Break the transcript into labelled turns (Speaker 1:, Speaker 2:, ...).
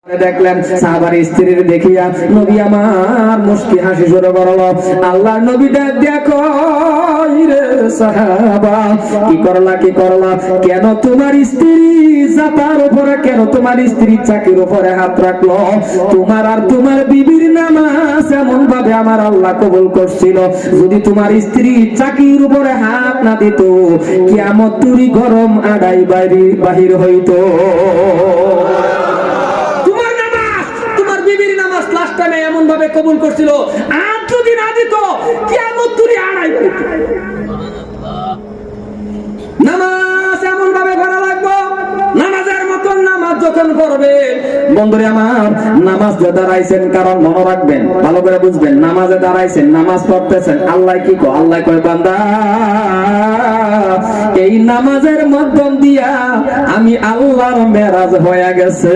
Speaker 1: দেখলেন সাহাবার স্ত্রীর দেখিয়া নবী আমার মুস্কি হাসি শুরু করলো। আল্লাহর নবী দেখো রে সাহাবা, কি করলা কেন তোমার স্ত্রী জাতার উপরে, কেন তোমার স্ত্রী চাকির উপরে হাত রাখলো? তোমার আর তোমার বিবির নামাজ এমন ভাবে আমার আল্লাহ কবুল করছিল, যদি তোমার স্ত্রী চাকির উপরে হাত না দিত কিয়ামত তুরি গরম আড়াই বাহির হইতো। এমন ভাবে কবুল করছিল, আর যদি না দিত কিয়ামত তুরি আড়াই হইতো। নামাজ এমন ভাবে করা লাগবে, নামাজের মতন নামাজ যখন করবে। বন্ধুরে আমার, নামাজে দাঁড়াইছেন কারণ মনে রাখবেন, ভালো করে বুঝবেন, নামাজে দাঁড়াইছেন, নামাজ পড়তেছেন, আল্লাহ কি কয়? আল্লাহ কয় বান্দা এই নামাজের মাধ্যম দিয়া আমি আল্লাহর মেরাজ হয়ে গেছে।